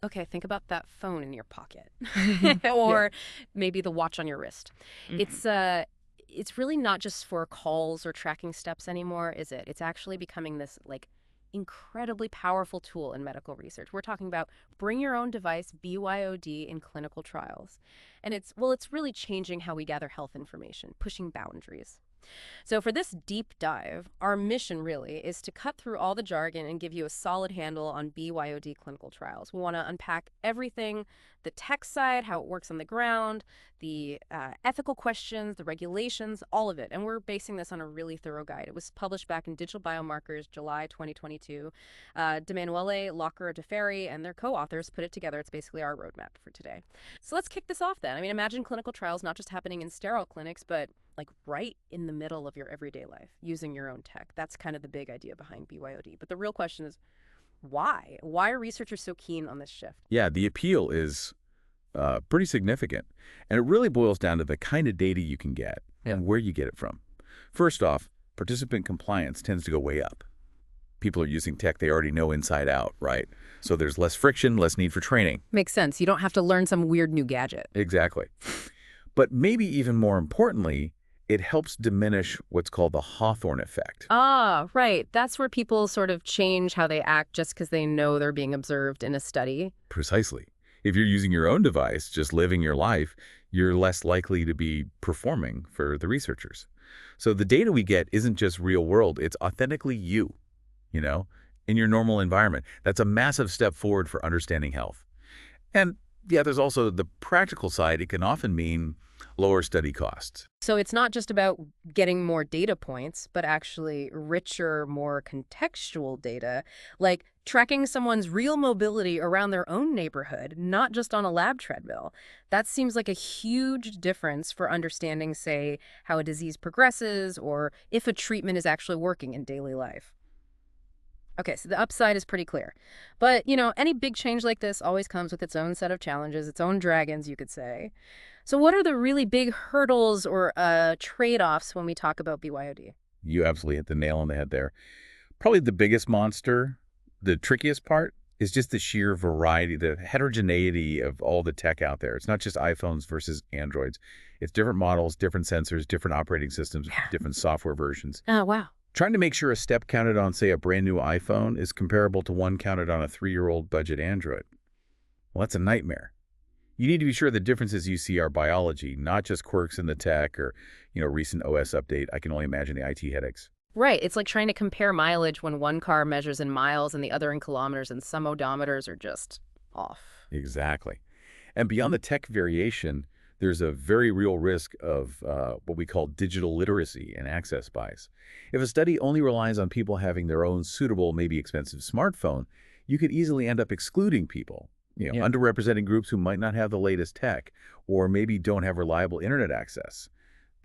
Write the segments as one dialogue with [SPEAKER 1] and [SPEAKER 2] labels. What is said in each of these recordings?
[SPEAKER 1] Okay, think about that phone in your pocket
[SPEAKER 2] Yeah.
[SPEAKER 1] or maybe the watch on your wrist.
[SPEAKER 2] Hmm.
[SPEAKER 1] It's uh it's really not just for calls or tracking steps anymore, is it? It's actually becoming this incredibly powerful tool in medical research. We're talking about bring your own device BYOD in clinical trials. And it's really changing how we gather health information, pushing boundaries. So, for this deep dive, our mission really is to cut through all the jargon and give you a solid handle on BYOD clinical trials. We want to unpack everything, the tech side, how it works on the ground, the ethical questions, the regulations, all of it. And we're basing this on a really thorough guide. It was published back in Digital Biomarkers, July 2022. Demanuele, Locker, DeFerri, and their co-authors put it together. It's basically our roadmap for today. So let's kick this off then. I mean, imagine clinical trials not just happening in sterile clinics, but right in the middle of your everyday life using your own tech. That's kind of the big idea behind BYOD. But the real question is why? Why are researchers so keen on this shift?
[SPEAKER 3] Yeah, the appeal is pretty significant. And it really boils down to the kind of data you can get
[SPEAKER 2] Yeah.
[SPEAKER 3] and where you get it from. First off, participant compliance tends to go way up. People are using tech they already know inside out, right? So there's less friction, less need for training.
[SPEAKER 1] Makes sense. You don't have to learn some weird new gadget.
[SPEAKER 3] Exactly. But maybe even more importantly, it helps diminish what's called the Hawthorne effect.
[SPEAKER 1] Ah, right. That's where people sort of change how they act just because they know they're being observed in a study.
[SPEAKER 3] Precisely. If you're using your own device, just living your life, you're less likely to be performing for the researchers. So the data we get isn't just real world, it's authentically you, you know, in your normal environment. That's a massive step forward for understanding health. And yeah, there's also the practical side. It can often mean lower study costs.
[SPEAKER 1] So it's not just about getting more data points, but actually richer, more contextual data, like tracking someone's real mobility around their own neighborhood, not just on a lab treadmill. That seems like a huge difference for understanding, say, how a disease progresses or if a treatment is actually working in daily life. Okay, so the upside is pretty clear. But, any big change like this always comes with its own set of challenges, its own dragons, you could say. So, what are the really big hurdles or trade offs when we talk about BYOD?
[SPEAKER 3] You absolutely hit the nail on the head there. Probably the biggest monster, the trickiest part, is just the sheer variety, the heterogeneity of all the tech out there. It's not just iPhones versus Androids. It's different models, different sensors, different operating systems,
[SPEAKER 1] Yeah.
[SPEAKER 3] different software versions.
[SPEAKER 1] Oh, wow.
[SPEAKER 3] Trying to make sure a step counted on, say, a brand new iPhone is comparable to one counted on a 3-year-old budget Android. Well, that's a nightmare. You need to be sure the differences you see are biology, not just quirks in the tech or, recent OS update. I can only imagine the IT headaches.
[SPEAKER 1] Right. It's like trying to compare mileage when one car measures in miles and the other in kilometers, and some odometers are just off.
[SPEAKER 3] Exactly. And beyond the tech variation, there's a very real risk of what we call digital literacy and access bias. If a study only relies on people having their own suitable, maybe expensive smartphone, you could easily end up excluding people,
[SPEAKER 2] Yeah.
[SPEAKER 3] underrepresenting groups who might not have the latest tech or maybe don't have reliable internet access.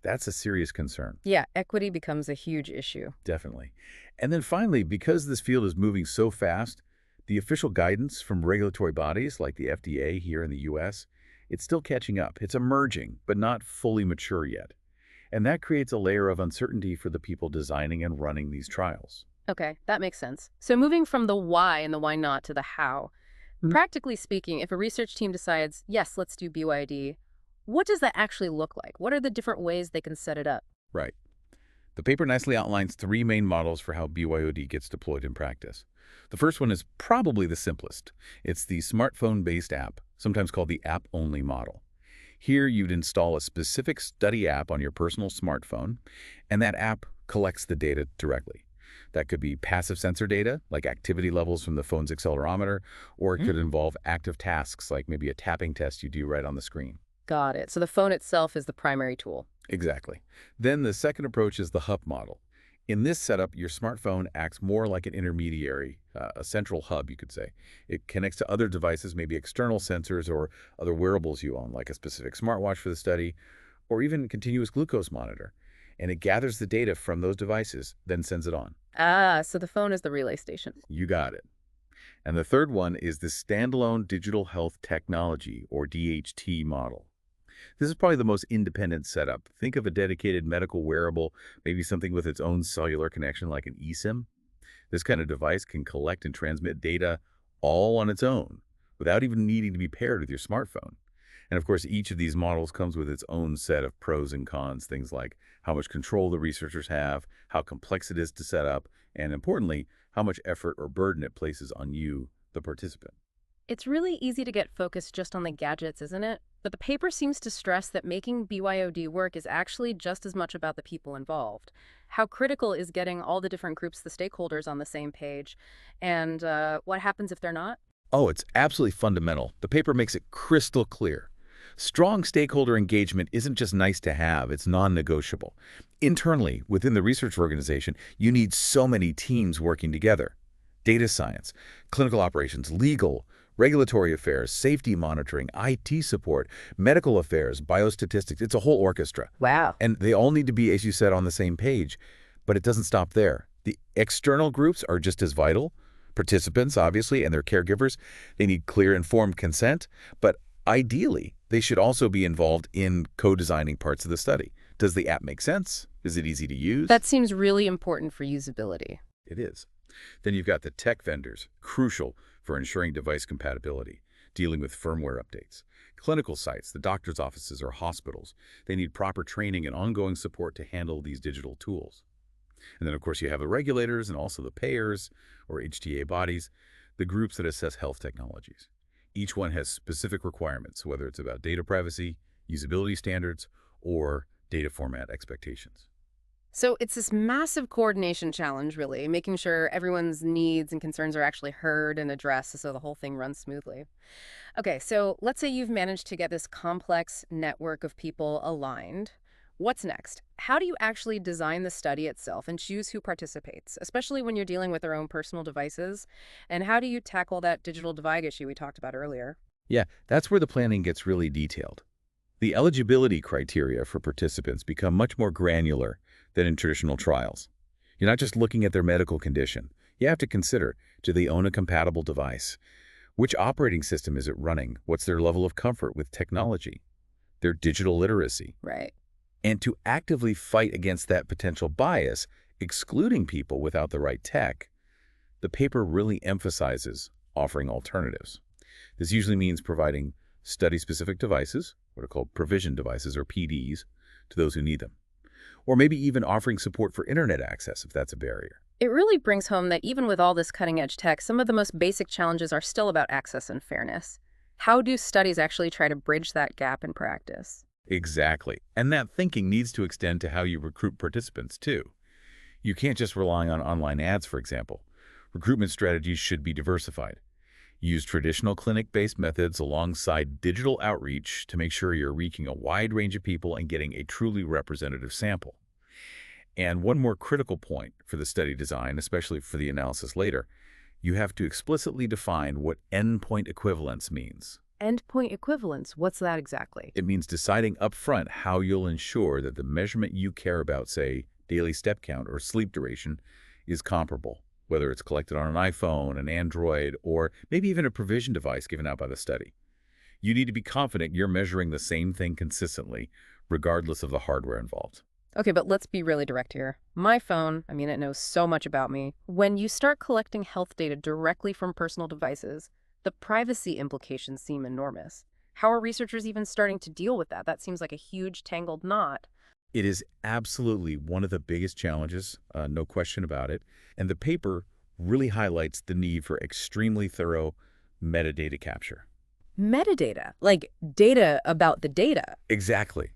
[SPEAKER 3] That's a serious concern,
[SPEAKER 1] Yeah, equity becomes a huge issue.
[SPEAKER 3] definitely. And then finally, because this field is moving so fast, the official guidance from regulatory bodies like the FDA here in the US, it's still catching up. It's emerging, but not fully mature yet. And that creates a layer of uncertainty for the people designing and running these trials.
[SPEAKER 1] Okay, that makes sense. So moving from the why and the why not to the how, practically speaking, if a research team decides, yes, let's do BYD, what does that actually look like? What are the different ways they can set it up?
[SPEAKER 3] Right. The paper nicely outlines 3 main models for how BYOD gets deployed in practice. The first one is probably the simplest. It's the smartphone-based app, sometimes called the app-only model. Here, you'd install a specific study app on your personal smartphone, and that app collects the data directly. That could be passive sensor data, like activity levels from the phone's accelerometer, or it could involve active tasks, like maybe a tapping test you do right on the screen.
[SPEAKER 1] Got it. So the phone itself is the primary tool.
[SPEAKER 3] Exactly. Then the second approach is the hub model. In this setup, your smartphone acts more like an intermediary, a central hub, you could say. It connects to other devices, maybe external sensors or other wearables you own, like a specific smartwatch for the study, or even a continuous glucose monitor. And it gathers the data from those devices, then sends it on.
[SPEAKER 1] Ah, so the phone is the relay station.
[SPEAKER 3] You got it. And the third one is the Standalone Digital Health Technology, or DHT model. This is probably the most independent setup. Think of a dedicated medical wearable, maybe something with its own cellular connection like an eSIM. This kind of device can collect and transmit data all on its own, without even needing to be paired with your smartphone. And of course, each of these models comes with its own set of pros and cons, things like how much control the researchers have, how complex it is to set up, and importantly, how much effort or burden it places on you, the participant.
[SPEAKER 1] It's really easy to get focused just on the gadgets, isn't it? But the paper seems to stress that making BYOD work is actually just as much about the people involved. How critical is getting all the different groups, the stakeholders, on the same page? And what happens if they're not?
[SPEAKER 3] Oh, it's absolutely fundamental. The paper makes it crystal clear. Strong stakeholder engagement isn't just nice to have, it's non-negotiable. Internally, within the research organization, you need so many teams working together. Data science, clinical operations, legal, regulatory affairs, safety monitoring, IT support, medical affairs, biostatistics. It's a whole orchestra.
[SPEAKER 1] Wow.
[SPEAKER 3] And they all need to be, as you said, on the same page. But it doesn't stop there. The external groups are just as vital. Participants, obviously, and their caregivers, they need clear, informed consent. But ideally, they should also be involved in co-designing parts of the study. Does the app make sense? Is it easy to use?
[SPEAKER 1] That seems really important for usability.
[SPEAKER 3] It is. Then you've got the tech vendors, crucial for ensuring device compatibility, dealing with firmware updates. Clinical sites, the doctor's offices or hospitals, they need proper training and ongoing support to handle these digital tools. And then, of course, you have the regulators and also the payers, or HTA bodies, the groups that assess health technologies. Each one has specific requirements, whether it's about data privacy, usability standards, or data format expectations.
[SPEAKER 1] So it's this massive coordination challenge, really, making sure everyone's needs and concerns are actually heard and addressed so the whole thing runs smoothly. Okay, so let's say you've managed to get this complex network of people aligned. What's next? How do you actually design the study itself and choose who participates, especially when you're dealing with their own personal devices? And how do you tackle that digital divide issue we talked about earlier?
[SPEAKER 3] Yeah, that's where the planning gets really detailed. The eligibility criteria for participants become much more granular than in traditional trials. You're not just looking at their medical condition. You have to consider, do they own a compatible device? Which operating system is it running? What's their level of comfort with technology? Their digital literacy?
[SPEAKER 1] Right.
[SPEAKER 3] And to actively fight against that potential bias, excluding people without the right tech, the paper really emphasizes offering alternatives. This usually means providing study-specific devices, what are called provision devices or PDs, to those who need them. Or maybe even offering support for internet access if that's a barrier.
[SPEAKER 1] It really brings home that even with all this cutting-edge tech, some of the most basic challenges are still about access and fairness. How do studies actually try to bridge that gap in practice?
[SPEAKER 3] Exactly. And that thinking needs to extend to how you recruit participants, too. You can't just rely on online ads, for example. Recruitment strategies should be diversified. Use traditional clinic-based methods alongside digital outreach to make sure you're reaching a wide range of people and getting a truly representative sample. And one more critical point for the study design, especially for the analysis later, you have to explicitly define what endpoint equivalence means.
[SPEAKER 1] Endpoint equivalence, what's that exactly?
[SPEAKER 3] It means deciding upfront how you'll ensure that the measurement you care about, say, daily step count or sleep duration, is comparable, whether it's collected on an iPhone, an Android, or maybe even a provision device given out by the study. You need to be confident you're measuring the same thing consistently, regardless of the hardware involved.
[SPEAKER 1] Okay, but let's be really direct here. My phone, it knows so much about me. When you start collecting health data directly from personal devices, the privacy implications seem enormous. How are researchers even starting to deal with that? That seems like a huge tangled knot.
[SPEAKER 3] It is absolutely one of the biggest challenges, no question about it. And the paper really highlights the need for extremely thorough metadata capture.
[SPEAKER 1] Metadata, like data about the data.
[SPEAKER 3] Exactly.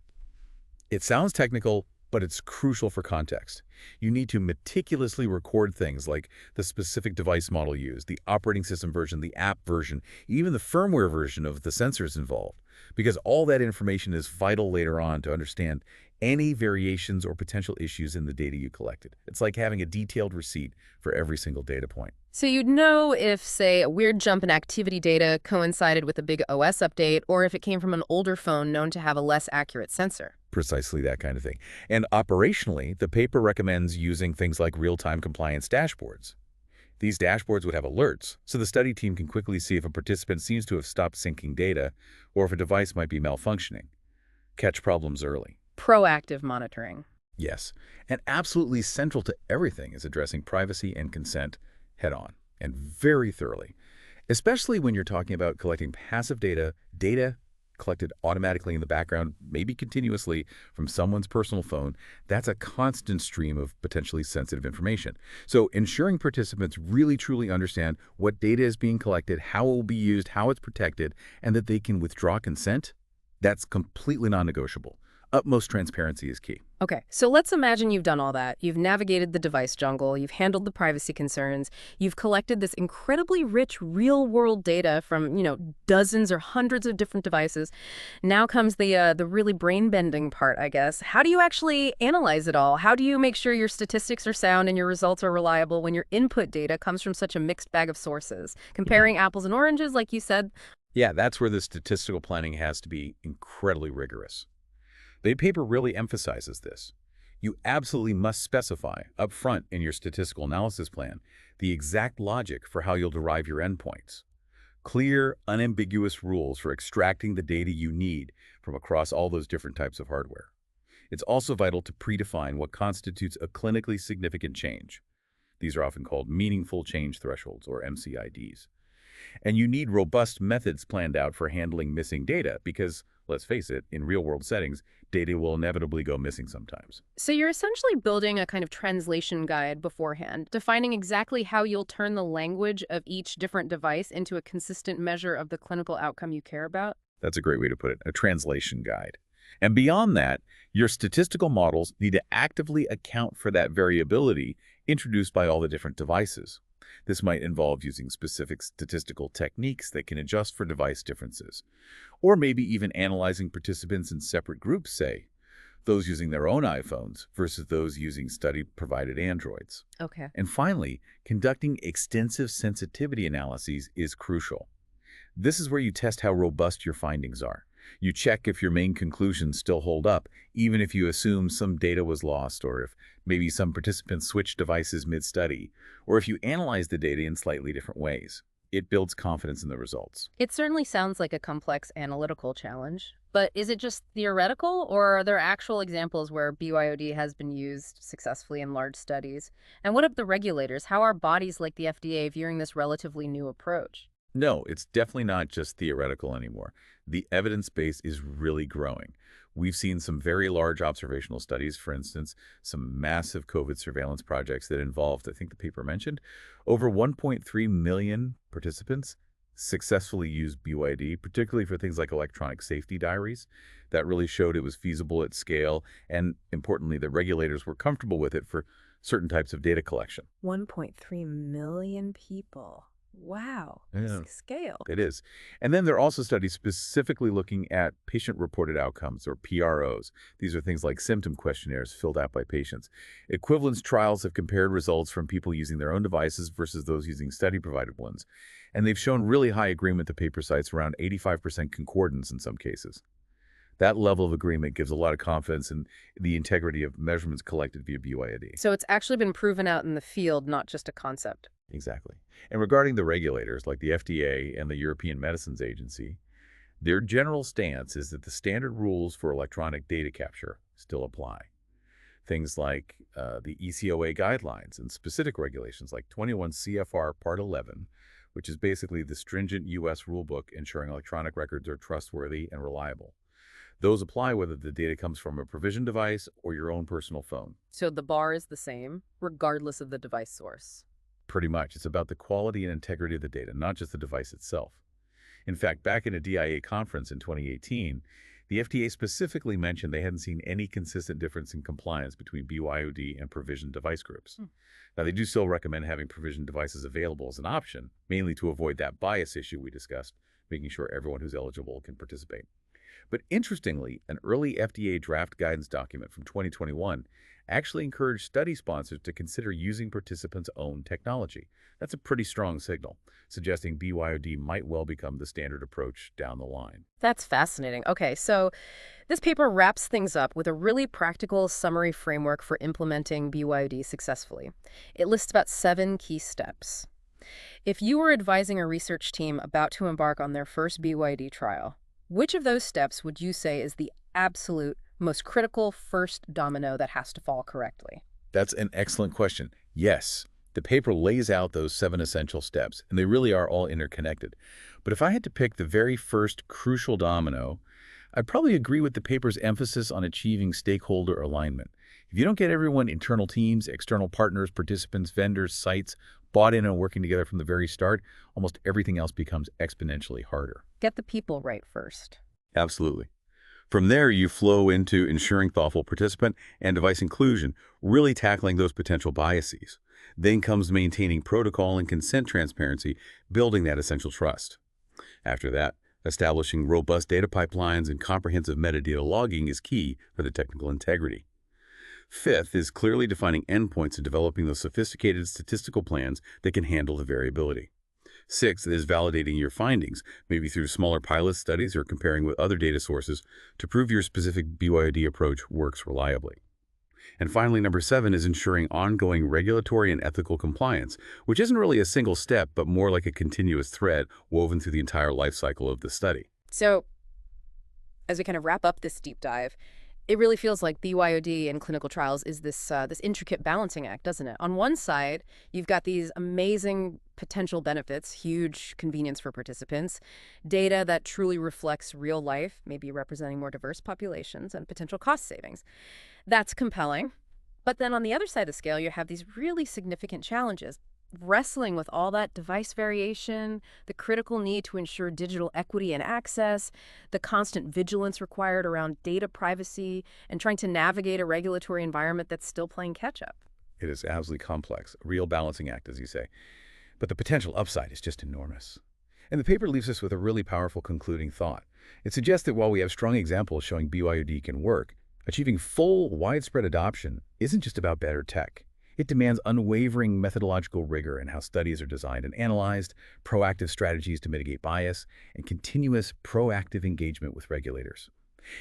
[SPEAKER 3] It sounds technical, but it's crucial for context. You need to meticulously record things like the specific device model used, the operating system version, the app version, even the firmware version of the sensors involved, because all that information is vital later on to understand any variations or potential issues in the data you collected. It's like having a detailed receipt for every single data point.
[SPEAKER 1] So you'd know if, say, a weird jump in activity data coincided with a big OS update, or if it came from an older phone known to have a less accurate sensor.
[SPEAKER 3] Precisely that kind of thing. And operationally, the paper recommends using things like real-time compliance dashboards. These dashboards would have alerts, so the study team can quickly see if a participant seems to have stopped syncing data or if a device might be malfunctioning. Catch problems early.
[SPEAKER 1] Proactive monitoring.
[SPEAKER 3] Yes, and absolutely central to everything is addressing privacy and consent head-on and very thoroughly. especially when you're talking about collecting passive data collected automatically in the background, maybe continuously from someone's personal phone. That's a constant stream of potentially sensitive information. So ensuring participants really truly understand what data is being collected, how it will be used, how it's protected, and that they can withdraw consent, that's completely non-negotiable. Utmost transparency is key.
[SPEAKER 1] Okay, so let's imagine you've done all that. You've navigated the device jungle, you've handled the privacy concerns, you've collected this incredibly rich real-world data from, dozens or hundreds of different devices. Now comes the really brain-bending part, I guess. How do you actually analyze it all? How do you make sure your statistics are sound and your results are reliable when your input data comes from such a mixed bag of sources? Comparing apples and oranges, like you said.
[SPEAKER 3] Yeah, that's where the statistical planning has to be incredibly rigorous. The paper really emphasizes this. You absolutely must specify up front in your statistical analysis plan the exact logic for how you'll derive your endpoints. Clear, unambiguous rules for extracting the data you need from across all those different types of hardware. It's also vital to predefine what constitutes a clinically significant change. These are often called meaningful change thresholds, or MCIDs. And you need robust methods planned out for handling missing data because, let's face it, in real-world settings, data will inevitably go missing sometimes.
[SPEAKER 1] So you're essentially building a kind of translation guide beforehand, defining exactly how you'll turn the language of each different device into a consistent measure of the clinical outcome you care about?
[SPEAKER 3] That's a great way to put it, a translation guide. And beyond that, your statistical models need to actively account for that variability introduced by all the different devices. This might involve using specific statistical techniques that can adjust for device differences, or maybe even analyzing participants in separate groups, say, those using their own iPhones versus those using study-provided Androids.
[SPEAKER 1] Okay.
[SPEAKER 3] And finally, conducting extensive sensitivity analyses is crucial. This is where you test how robust your findings are. You check if your main conclusions still hold up, even if you assume some data was lost, or if maybe some participants switched devices mid-study, or if you analyze the data in slightly different ways. It builds confidence in the results.
[SPEAKER 1] It certainly sounds like a complex analytical challenge, but is it just theoretical, or are there actual examples where BYOD has been used successfully in large studies? And what about the regulators? How are bodies like the FDA viewing this relatively new approach?
[SPEAKER 3] No, it's definitely not just theoretical anymore. The evidence base is really growing. We've seen some very large observational studies, for instance, some massive COVID surveillance projects that involved, I think the paper mentioned, over 1.3 million participants successfully used BYD, particularly for things like electronic safety diaries. That really showed it was feasible at scale, and importantly, the regulators were comfortable with it for certain types of data collection.
[SPEAKER 1] 1.3 million people. Wow.
[SPEAKER 3] Yeah.
[SPEAKER 1] Scale.
[SPEAKER 3] It is. And then there are also studies specifically looking at patient-reported outcomes, or PROs. These are things like symptom questionnaires filled out by patients. Equivalence trials have compared results from people using their own devices versus those using study-provided ones. And they've shown really high agreement, the paper cites around 85% concordance in some cases. That level of agreement gives a lot of confidence in the integrity of measurements collected via BYOD.
[SPEAKER 1] So it's actually been proven out in the field, not just a concept.
[SPEAKER 3] Exactly. And regarding the regulators, like the FDA and the European Medicines Agency, their general stance is that the standard rules for electronic data capture still apply. Things like the ECOA guidelines and specific regulations like 21 CFR Part 11, which is basically the stringent U.S. rulebook ensuring electronic records are trustworthy and reliable. Those apply whether the data comes from a provision device or your own personal phone.
[SPEAKER 1] So the bar is the same, regardless of the device source.
[SPEAKER 3] Pretty much. It's about the quality and integrity of the data, not just the device itself. In fact, back in a DIA conference in 2018, the FDA specifically mentioned they hadn't seen any consistent difference in compliance between BYOD and provisioned device groups. Now, they do still recommend having provisioned devices available as an option, mainly to avoid that bias issue we discussed, making sure everyone who's eligible can participate. But interestingly, an early FDA draft guidance document from 2021 actually encouraged study sponsors to consider using participants' own technology. That's a pretty strong signal, suggesting BYOD might well become the standard approach down the line.
[SPEAKER 1] That's fascinating. Okay, so this paper wraps things up with a really practical summary framework for implementing BYOD successfully. It lists about 7 key steps. If you were advising a research team about to embark on their first BYOD trial, which of those steps would you say is the absolute most critical first domino that has to fall correctly?
[SPEAKER 3] That's an excellent question. Yes, The paper lays out those 7 essential steps, and they really are all interconnected. But if I had to pick the very first crucial domino, I'd probably agree with the paper's emphasis on achieving stakeholder alignment. If you don't get everyone, internal teams, external partners, participants, vendors, sites, bought in and working together from the very start, almost everything else becomes exponentially harder.
[SPEAKER 1] Get the people right first.
[SPEAKER 3] Absolutely. From there, you flow into ensuring thoughtful participant and device inclusion, really tackling those potential biases. Then comes maintaining protocol and consent transparency, building that essential trust. After that, establishing robust data pipelines and comprehensive metadata logging is key for the technical integrity. Fifth is clearly defining endpoints and developing those sophisticated statistical plans that can handle the variability. Sixth is validating your findings, maybe through smaller pilot studies or comparing with other data sources to prove your specific BYOD approach works reliably. And finally, number 7 is ensuring ongoing regulatory and ethical compliance, which isn't really a single step, but more like a continuous thread woven through the entire life cycle of the study.
[SPEAKER 1] So, as we kind of wrap up this deep dive, it really feels like BYOD in clinical trials is this intricate balancing act, doesn't it? On one side, you've got these amazing potential benefits, huge convenience for participants, data that truly reflects real life, maybe representing more diverse populations, and potential cost savings. That's compelling. But then on the other side of the scale, you have these really significant challenges. Wrestling with all that device variation, the critical need to ensure digital equity and access, the constant vigilance required around data privacy, and trying to navigate a regulatory environment that's still playing catch-up.
[SPEAKER 3] It is absolutely complex, a real balancing act, as you say. But the potential upside is just enormous. And the paper leaves us with a really powerful concluding thought. It suggests that while we have strong examples showing BYOD can work, achieving full, widespread adoption isn't just about better tech. It demands unwavering methodological rigor in how studies are designed and analyzed, proactive strategies to mitigate bias, and continuous proactive engagement with regulators.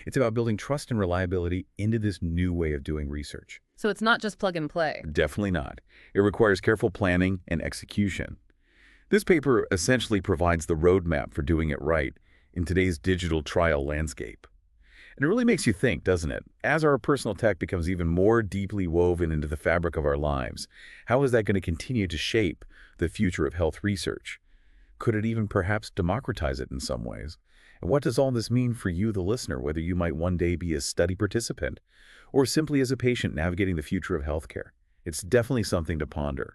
[SPEAKER 3] It's about building trust and reliability into this new way of doing research.
[SPEAKER 1] So it's not just plug and play.
[SPEAKER 3] Definitely not. It requires careful planning and execution. This paper essentially provides the roadmap for doing it right in today's digital trial landscape. And it really makes you think, doesn't it? As our personal tech becomes even more deeply woven into the fabric of our lives, how is that going to continue to shape the future of health research? Could it even perhaps democratize it in some ways? And what does all this mean for you, the listener, whether you might one day be a study participant or simply as a patient navigating the future of healthcare? It's definitely something to ponder.